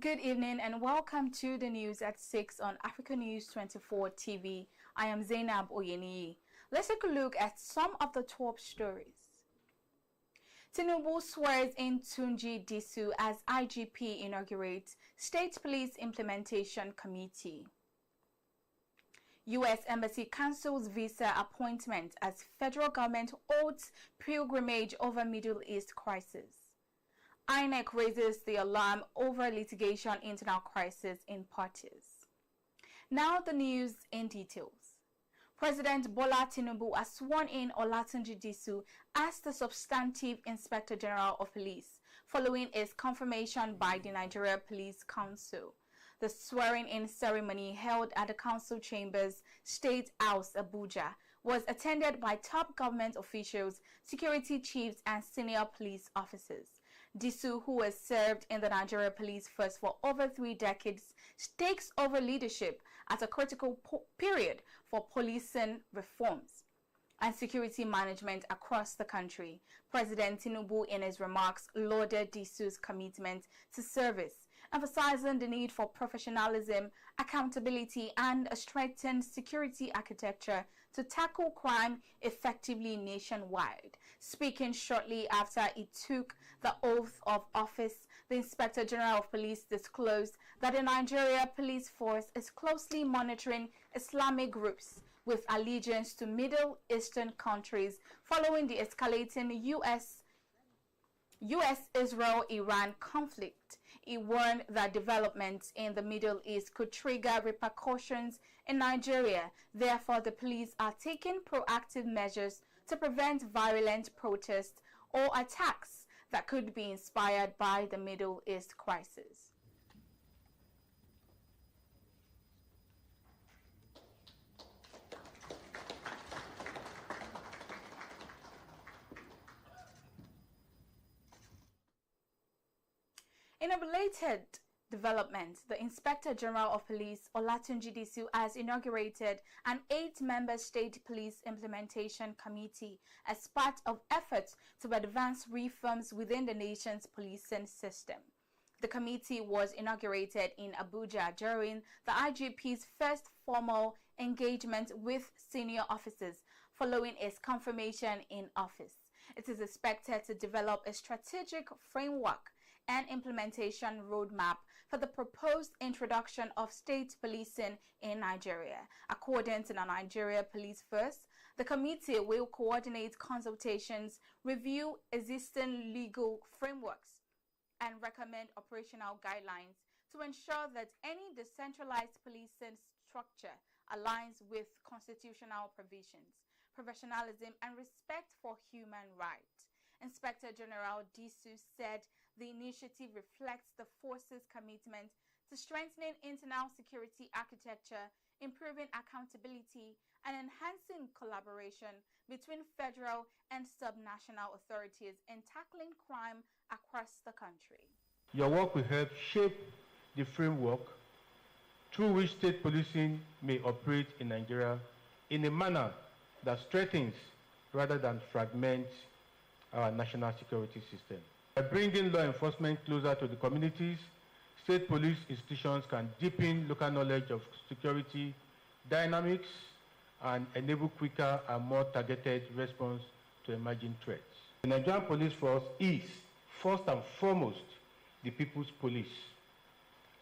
Good evening and welcome to the news at 6 on Africa News 24 TV. I am ZAINAB OYENIYI. Let's take a look at some of the top stories. Tinubu swears in Tunji Disu as IGP inaugurates State Police Implementation Committee. U.S. Embassy cancels visa appointment as federal government halts pilgrimage over Middle East crisis. INEC raises the alarm over litigation internal crisis in parties. Now the news in details. President Bola Tinubu has sworn in Tunji Disu as the substantive Inspector General of Police, following his confirmation by the Nigeria Police Council. The swearing-in ceremony held at the Council Chambers, State House, Abuja, was attended by top government officials, security chiefs, and senior police officers. Disu, who has served in the Nigeria Police Force for over 3 decades, takes over leadership at a critical period for policing reforms and security management across the country. President Tinubu, in his remarks, lauded Disu's commitment to service, emphasizing the need for professionalism, accountability, and a strengthened security architecture to tackle crime effectively nationwide. Speaking shortly after he took the oath of office, the Inspector General of Police disclosed that the Nigeria Police Force is closely monitoring Islamic groups with allegiance to Middle Eastern countries following the escalating U.S.-Israel-Iran conflict. He warned that developments in the Middle East could trigger repercussions in Nigeria. Therefore, the police are taking proactive measures to prevent violent protests or attacks that could be inspired by the Middle East crisis. In a related development, the Inspector General of Police, Tunji Disu, has inaugurated an 8-member State Police Implementation Committee as part of efforts to advance reforms within the nation's policing system. The committee was inaugurated in Abuja during the IGP's first formal engagement with senior officers following his confirmation in office. It is expected to develop a strategic framework and implementation roadmap for the proposed introduction of state policing in Nigeria. According to the Nigeria Police Force, the committee will coordinate consultations, review existing legal frameworks, and recommend operational guidelines to ensure that any decentralized policing structure aligns with constitutional provisions, professionalism, and respect for human rights. Inspector General Disu said the initiative reflects the force's commitment to strengthening internal security architecture, improving accountability, and enhancing collaboration between federal and subnational authorities in tackling crime across the country. Your work will help shape the framework through which state policing may operate in Nigeria in a manner that strengthens rather than fragments our national security system. By bringing law enforcement closer to the communities, state police institutions can deepen local knowledge of security dynamics and enable quicker and more targeted response to emerging threats. The Nigerian Police Force is, first and foremost, the people's police,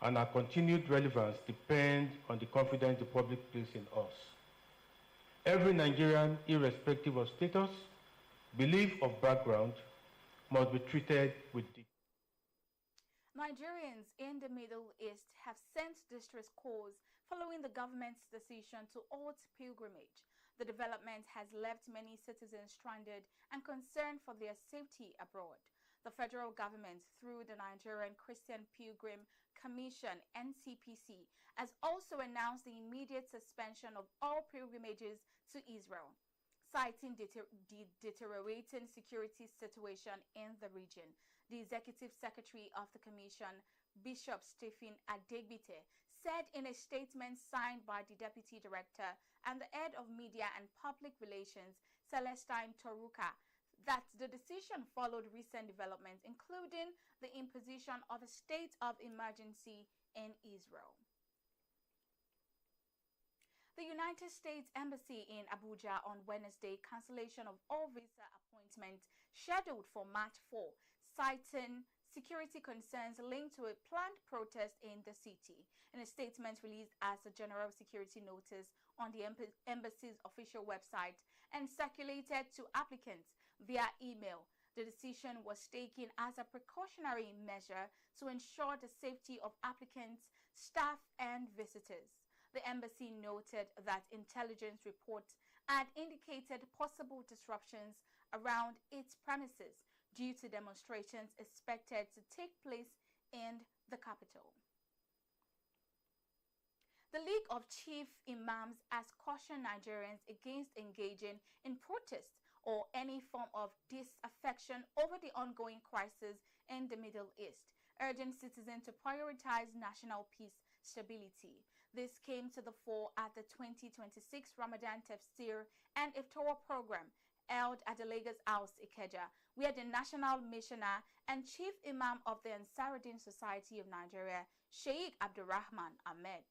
and our continued relevance depends on the confidence the public places in us. Every Nigerian, irrespective of status, belief, or background, must be treated with dignity. Nigerians in the Middle East have sent distress calls following the government's decision to halt pilgrimage. The development has left many citizens stranded and concerned for their safety abroad. The federal government, through the Nigerian Christian Pilgrim Commission, NCPC, has also announced the immediate suspension of all pilgrimages to Israel, citing the deteriorating security situation in the region. The executive secretary of the commission, Bishop Stephen Adegbite, said in a statement signed by the deputy director and the head of media and public relations, Celestine Toruka, that the decision followed recent developments, including the imposition of a state of emergency in Israel. The United States Embassy in Abuja on Wednesday cancellation of all visa appointments scheduled for March 4, citing security concerns linked to a planned protest in the city. In a statement released as a general security notice on the embassy's official website and circulated to applicants via email, the decision was taken as a precautionary measure to ensure the safety of applicants, staff, and visitors. The embassy noted that intelligence reports had indicated possible disruptions around its premises due to demonstrations expected to take place in the capital. The League of Chief Imams has cautioned Nigerians against engaging in protest or any form of disaffection over the ongoing crisis in the Middle East, urging citizens to prioritize national peace stability. This came to the fore at the 2026 Ramadan Tafsir and Iftar program held at the Lagos House, Ikeja, where the National Missioner and Chief Imam of the Ansarudeen Society of Nigeria, Sheikh Abdurrahman Ahmed,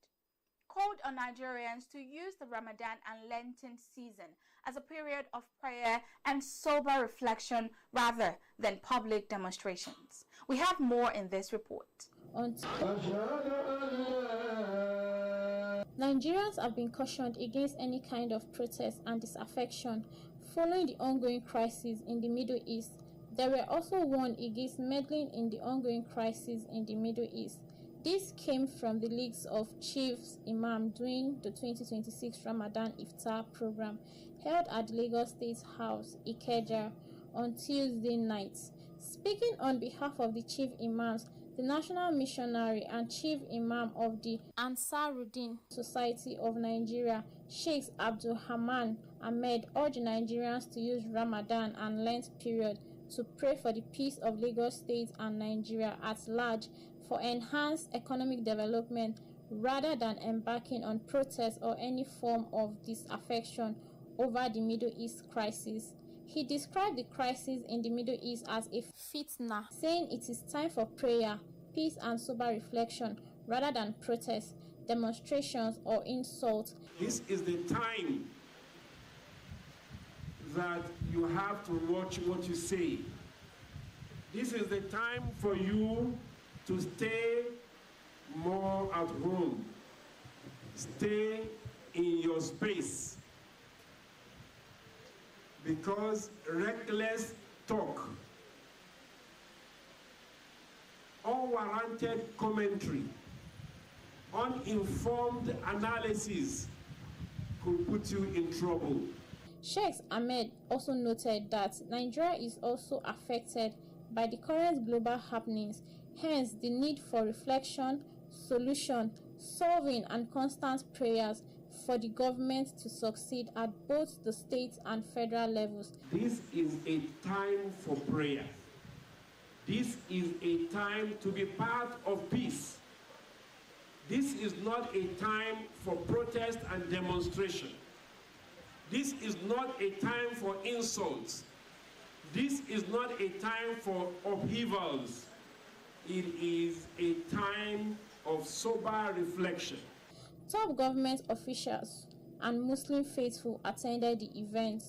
called on Nigerians to use the Ramadan and Lenten season as a period of prayer and sober reflection rather than public demonstrations. We have more in this report. Nigerians have been cautioned against any kind of protest and disaffection following the ongoing crisis in the Middle East. They were also warned against meddling in the ongoing crisis in the Middle East. This came from the Leagues of Chiefs Imam during the 2026 Ramadan Iftar program held at the Lagos State House, Ikeja, on Tuesday night. Speaking on behalf of the Chief Imams, the National Missionary and Chief Imam of the Ansarudeen Society of Nigeria, Sheikh Abdurrahman Ahmed, urged Nigerians to use Ramadan and Lent period to pray for the peace of Lagos State and Nigeria at large for enhanced economic development rather than embarking on protests or any form of disaffection over the Middle East crisis. He described the crisis in the Middle East as a fitna, saying it is time for prayer, peace and sober reflection rather than protests, demonstrations or insults. This is the time that you have to watch what you say. This is the time for you to stay more at home. Stay in your space. Because reckless talk, unwarranted commentary, uninformed analysis could put you in trouble. Sheikh Ahmed also noted that Nigeria is also affected by the current global happenings, hence the need for reflection, solution, solving and constant prayers for the government to succeed at both the state and federal levels. This is a time for prayer. This is a time to be part of peace. This is not a time for protest and demonstration. This is not a time for insults. This is not a time for upheavals. It is a time of sober reflection. Top government officials and Muslim faithful attended the event.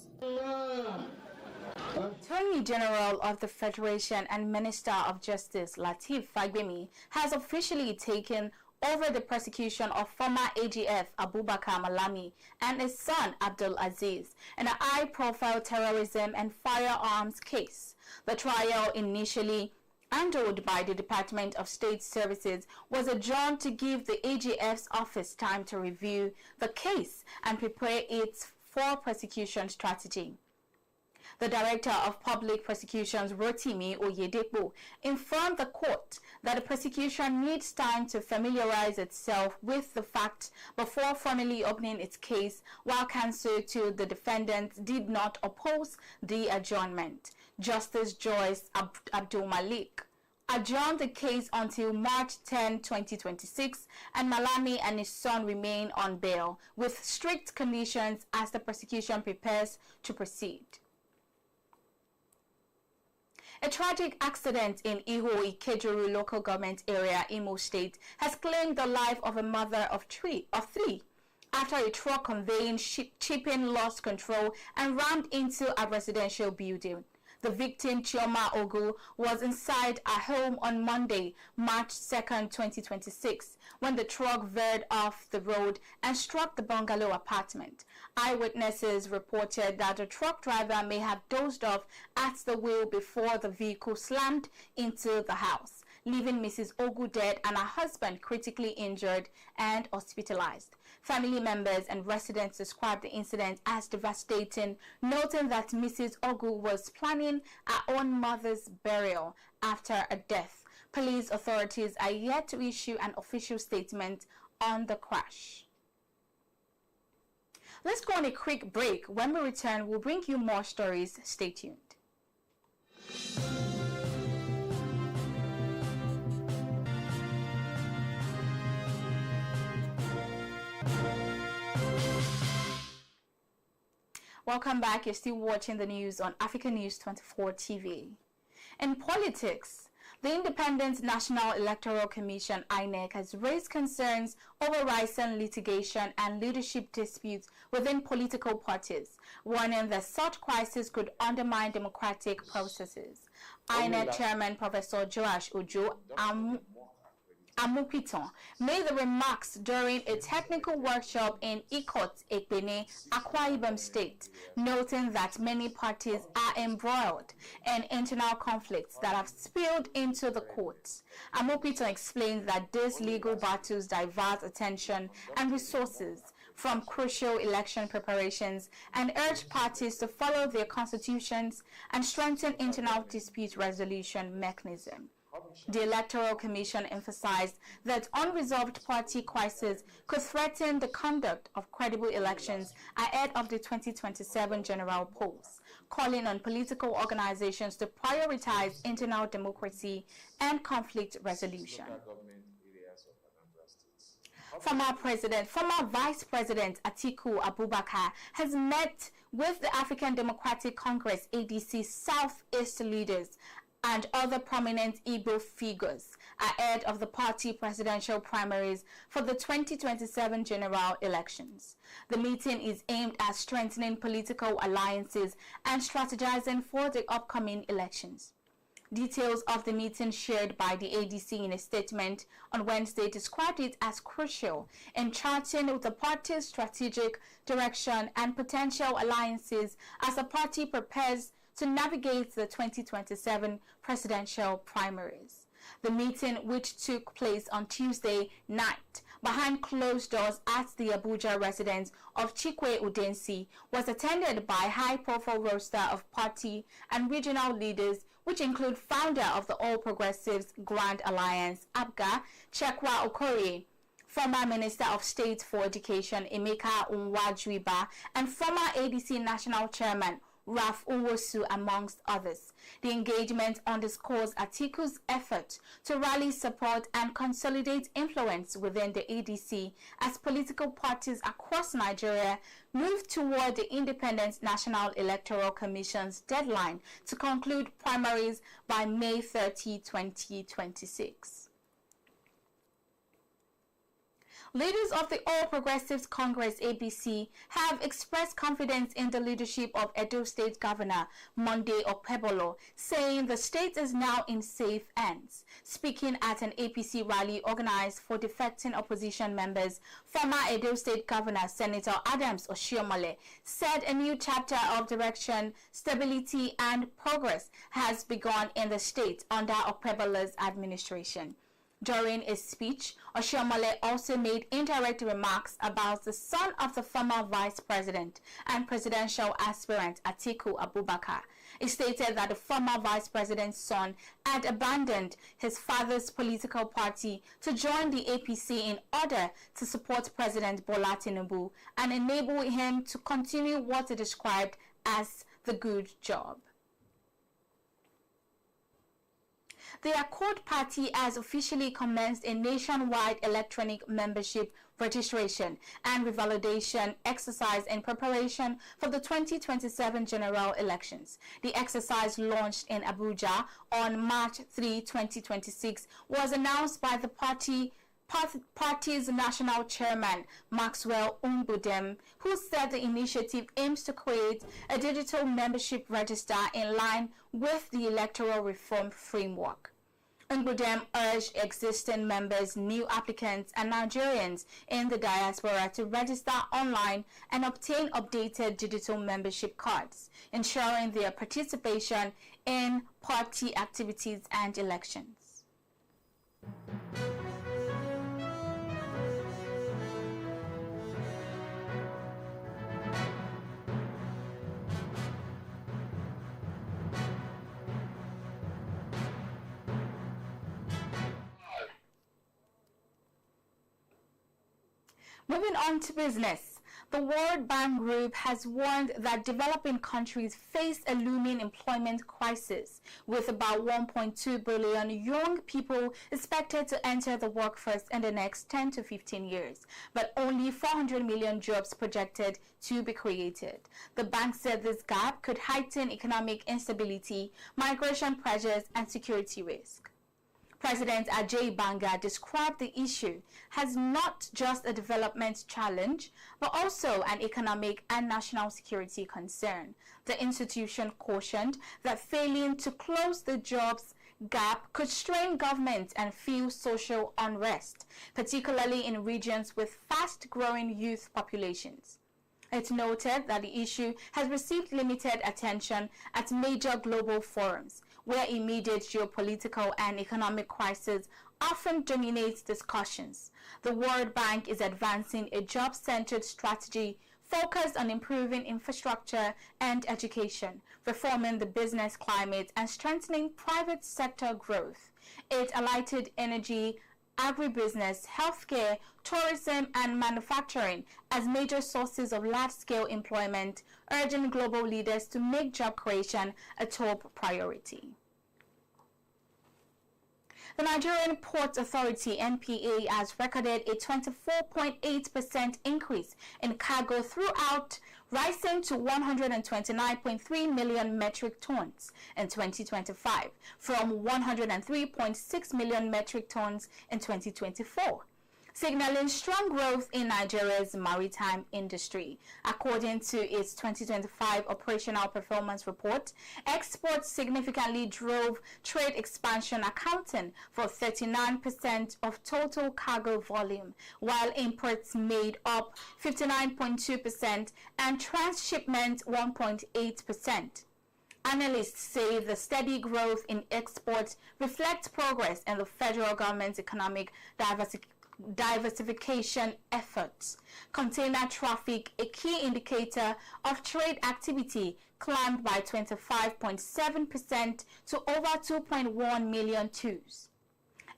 Attorney General of the Federation and Minister of Justice Lateef Fagbemi has officially taken over the prosecution of former AGF Abubakar Malami and his son Abdul Aziz in a high-profile terrorism and firearms case. The trial, initially handled by the Department of State Services, was adjourned to give the AGF's office time to review the case and prepare its for prosecution strategy. The Director of Public Prosecutions, Rotimi Oyedepo, informed the court that the prosecution needs time to familiarize itself with the facts before formally opening its case, while counsel to the defendants did not oppose the adjournment. Justice Joyce Abdul Malik adjourned the case until March 10, 2026, and Malami and his son remain on bail with strict conditions as the prosecution prepares to proceed. A tragic accident in Iho-Ikejuru local government area, Imo State, has claimed the life of a mother of three after a truck conveying shipping lost control and rammed into a residential building. The victim, Chioma Ogu, was inside a home on Monday, March 2nd, 2026, when the truck veered off the road and struck the bungalow apartment. Eyewitnesses reported that the truck driver may have dozed off at the wheel before the vehicle slammed into the house, leaving Mrs. Ogu dead and her husband critically injured and hospitalized. Family members and residents described the incident as devastating, noting that Mrs. Ogu was planning her own mother's burial after a death. Police authorities are yet to issue an official statement on the crash. Let's go on a quick break. When we return, we'll bring you more stories. Stay tuned. Welcome back. You're still watching the news on African News 24 TV. In politics, the Independent National Electoral Commission (INEC) has raised concerns over rising litigation and leadership disputes within political parties, warning that such crisis could undermine democratic processes. INEC Chairman Professor Joash Ojo Amupiton made the remarks during a technical workshop in Ikot, Ekpene, Akwa Ibom State, noting that many parties are embroiled in internal conflicts that have spilled into the courts. Amupiton explained that these legal battles divert attention and resources from crucial election preparations and urged parties to follow their constitutions and strengthen internal dispute resolution mechanism. The Electoral Commission emphasized that unresolved party crises could threaten the conduct of credible elections ahead of the 2027 general polls, calling on political organizations to prioritize internal democracy and conflict resolution. Former Vice President Atiku Abubakar has met with the African Democratic Congress ADC South-East leaders and other prominent Igbo figures ahead of the party presidential primaries for the 2027 general elections. The meeting is aimed at strengthening political alliances and strategizing for the upcoming elections. Details of the meeting shared by the ADC in a statement on Wednesday described it as crucial in charting the party's strategic direction and potential alliances as the party prepares to navigate the 2027 presidential primaries. The meeting, which took place on Tuesday night behind closed doors at the Abuja residence of Chikwe Udensi, was attended by high-profile roster of party and regional leaders, which include founder of the All Progressives Grand Alliance, ABGA, Chekwa Okorie, former Minister of State for Education, Emeka Nwajuiba, and former ADC National Chairman, Raf Uwosu, amongst others. The engagement underscores Atiku's effort to rally support and consolidate influence within the ADC as political parties across Nigeria move toward the Independent National Electoral Commission's deadline to conclude primaries by May 30, 2026. Leaders of the All Progressives Congress (ABC) have expressed confidence in the leadership of Edo State Governor Monday Okpebholo, saying the state is now in safe hands. Speaking at an APC rally organized for defecting opposition members, former Edo State Governor Senator Adams Oshiomhole said a new chapter of direction, stability, and progress has begun in the state under Okpebholo's administration. During a speech, Oshiomhole also made indirect remarks about the son of the former vice president and presidential aspirant Atiku Abubakar. He stated that the former vice president's son had abandoned his father's political party to join the APC in order to support President Bola Tinubu and enable him to continue what he described as the good job. The Accord Party has officially commenced a nationwide electronic membership registration and revalidation exercise in preparation for the 2027 general elections. The exercise, launched in Abuja on March 3, 2026, was announced by the party's national chairman, Maxwell Umbudem, who said the initiative aims to create a digital membership register in line with the electoral reform framework. Umbudem urged existing members, new applicants, and Nigerians in the diaspora to register online and obtain updated digital membership cards, ensuring their participation in party activities and elections. Moving on to business, the World Bank Group has warned that developing countries face a looming employment crisis, with about 1.2 billion young people expected to enter the workforce in the next 10 to 15 years, but only 400 million jobs projected to be created. The bank said this gap could heighten economic instability, migration pressures, and security risk. President Ajay Banga described the issue as not just a development challenge, but also an economic and national security concern. The institution cautioned that failing to close the jobs gap could strain government and fuel social unrest, particularly in regions with fast-growing youth populations. It noted that the issue has received limited attention at major global forums, where immediate geopolitical and economic crises often dominate discussions. The World Bank is advancing a job-centered strategy focused on improving infrastructure and education, reforming the business climate, and strengthening private sector growth. It highlighted energy, agribusiness, healthcare, tourism, and manufacturing as major sources of large-scale employment, urging global leaders to make job creation a top priority. The Nigerian Ports Authority (NPA) has recorded a 24.8% increase in cargo throughout, rising to 129.3 million metric tons in 2025 from 103.6 million metric tons in 2024. Signaling strong growth in Nigeria's maritime industry. According to its 2025 operational performance report, exports significantly drove trade expansion, accounting for 39% of total cargo volume, while imports made up 59.2% and transshipment 1.8%. Analysts say the steady growth in exports reflects progress in the federal government's economic diversification efforts. Container traffic, a key indicator of trade activity, climbed by 25.7% to over 2.1 million TEUs.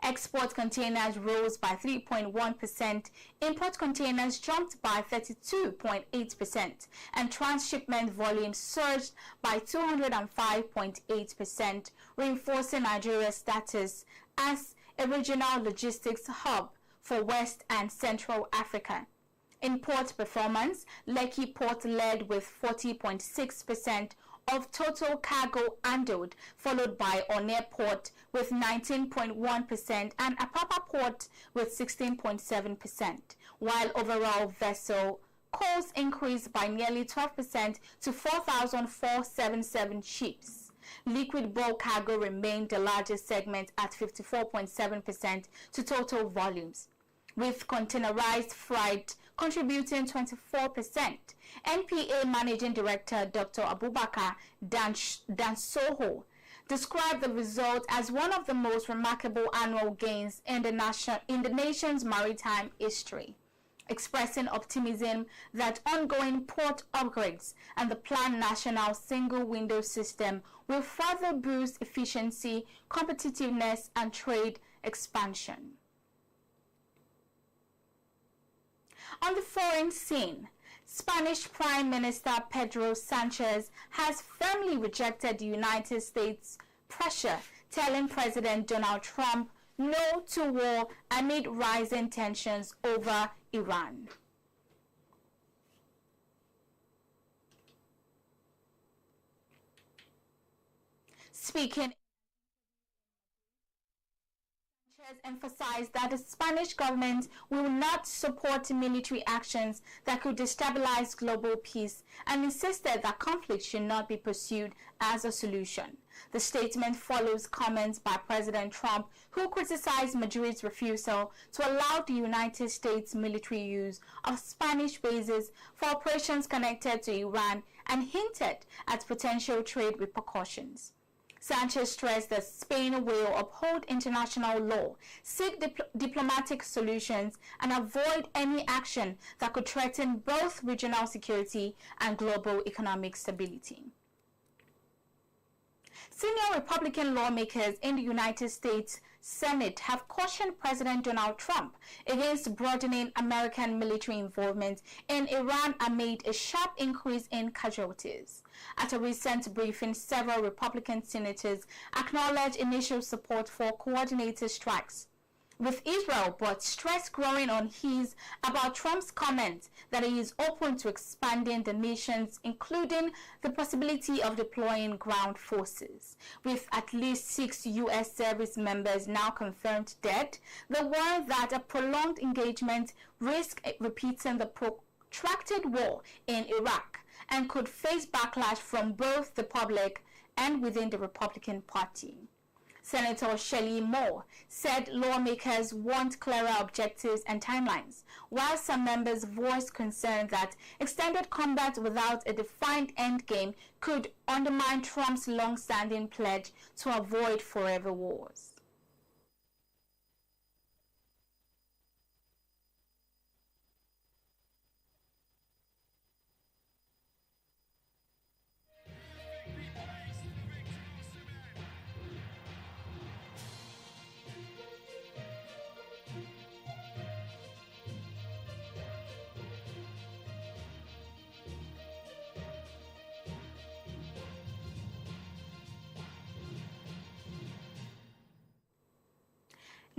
Export containers rose by 3.1%, import containers jumped by 32.8%, and transshipment volume surged by 205.8%, reinforcing Nigeria's status as a regional logistics hub for West and Central Africa. In port performance, Lekki Port led with 40.6% of total cargo handled, followed by Onne Port with 19.1% and Apapa Port with 16.7%, while overall vessel calls increased by nearly 12% to 4,477 ships. Liquid bulk cargo remained the largest segment at 54.7% to total volumes, with containerized freight contributing 24%. NPA Managing Director Dr. Abubakar Dansoho described the result as one of the most remarkable annual gains in the nation's maritime history, expressing optimism that ongoing port upgrades and the planned national single-window system will further boost efficiency, competitiveness, and trade expansion. On the foreign scene, Spanish Prime Minister Pedro Sanchez has firmly rejected the United States' pressure telling President Donald Trump no to war amid rising tensions over Iran. Speaking, Sanchez emphasized that the Spanish government will not support military actions that could destabilize global peace and insisted that conflict should not be pursued as a solution. The statement follows comments by President Trump, who criticized Madrid's refusal to allow the United States military use of Spanish bases for operations connected to Iran and hinted at potential trade repercussions. Sanchez stressed that Spain will uphold international law, seek diplomatic solutions, and avoid any action that could threaten both regional security and global economic stability. Senior Republican lawmakers in the United States Senate have cautioned President Donald Trump against broadening American military involvement in Iran amid a sharp increase in casualties. At a recent briefing, several Republican senators acknowledged initial support for coordinated strikes with Israel, but stress growing on his about Trump's comment that he is open to expanding the nations, including the possibility of deploying ground forces. With at least 6 U.S. service members now confirmed dead, they warn that a prolonged engagement risks repeating the protracted war in Iraq and could face backlash from both the public and within the Republican Party. Senator Shelley Moore said lawmakers want clearer objectives and timelines, while some members voiced concern that extended combat without a defined endgame could undermine Trump's long-standing pledge to avoid forever wars.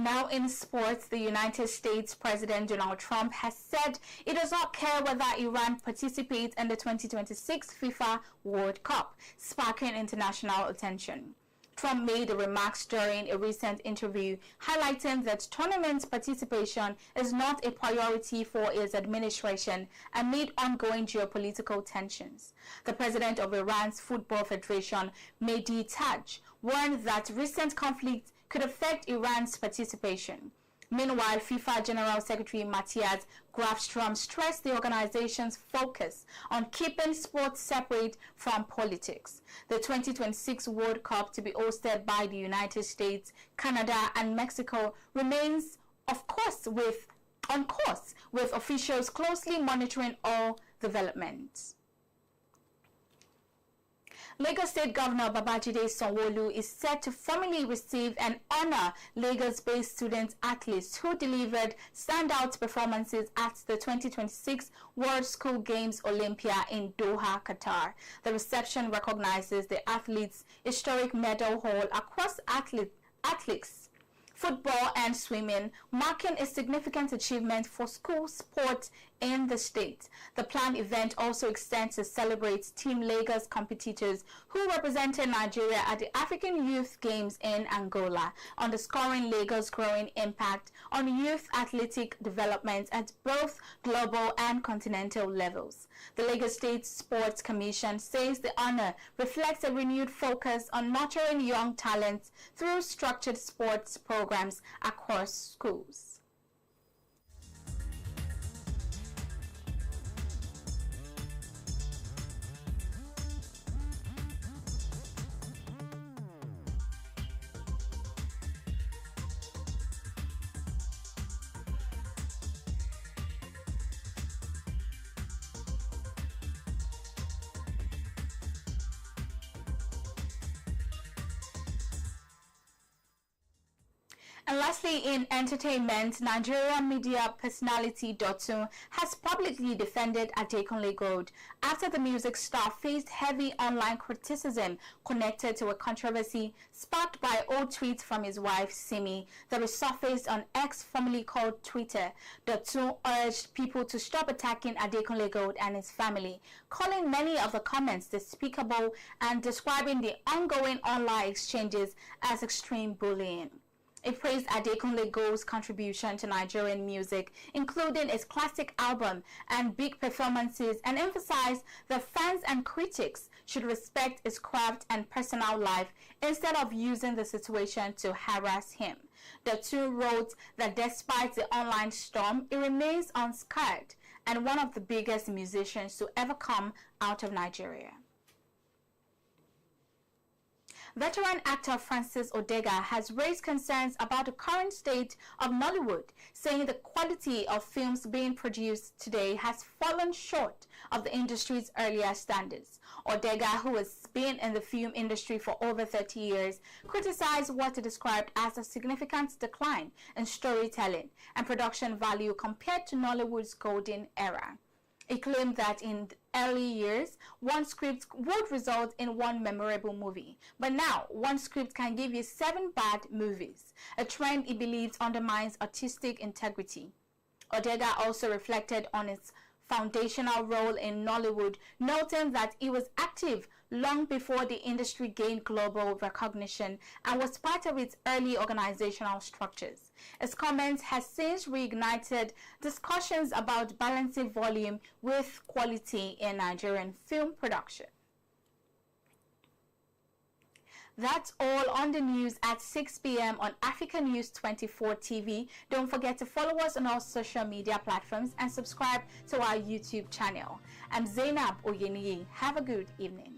Now in sports, the United States President Donald Trump has said he does not care whether Iran participates in the 2026 FIFA World Cup, sparking international attention. Trump made the remarks during a recent interview, highlighting that tournament participation is not a priority for his administration amid ongoing geopolitical tensions. The president of Iran's Football Federation, Mehdi Taj, warned that recent conflicts could affect Iran's participation. Meanwhile, FIFA General Secretary Matthias Grafstrom stressed the organization's focus on keeping sports separate from politics. The 2026 World Cup, to be hosted by the United States, Canada, and Mexico, remains on course, with officials closely monitoring all developments. Lagos State Governor Babajide Sanwo-Olu is set to formally receive and honor Lagos-based student athletes who delivered standout performances at the 2026 World School Games Olympia in Doha, Qatar. The reception recognizes the athletes' historic medal haul across athletics, football, and swimming, marking a significant achievement for school sport in the state. The planned event also extends to celebrate Team Lagos competitors who represented Nigeria at the African Youth Games in Angola, underscoring Lagos' growing impact on youth athletic development at both global and continental levels. The Lagos State Sports Commission says the honor reflects a renewed focus on nurturing young talents through structured sports programs across schools. And lastly, in entertainment, Nigerian media personality Dotun has publicly defended Adekunle Gold after the music star faced heavy online criticism connected to a controversy sparked by old tweets from his wife Simi that resurfaced on X, formerly called Twitter. Dotun urged people to stop attacking Adekunle Gold and his family, calling many of the comments despicable and describing the ongoing online exchanges as extreme bullying. It praised Adekunle Gold's contribution to Nigerian music, including its classic album and big performances, and emphasized that fans and critics should respect his craft and personal life instead of using the situation to harass him. The two wrote that despite the online storm, he remains unscarred and one of the biggest musicians to ever come out of Nigeria. Veteran actor Francis Odega has raised concerns about the current state of Nollywood, saying the quality of films being produced today has fallen short of the industry's earlier standards. Odega, who has been in the film industry for over 30 years, criticized what he described as a significant decline in storytelling and production value compared to Nollywood's golden era. He claimed that in early years, one script would result in one memorable movie. But now, one script can give you 7 bad movies, a trend he believes undermines artistic integrity. Odega also reflected on its foundational role in Nollywood, noting that he was active long before the industry gained global recognition and was part of its early organizational structures. His comments has since reignited discussions about balancing volume with quality in Nigerian film production. That's all on the news at 6 p.m. on African News 24 TV. Don't forget to follow us on all social media platforms and subscribe to our YouTube channel. I'm ZAINAB OYENIYI. Have a good evening.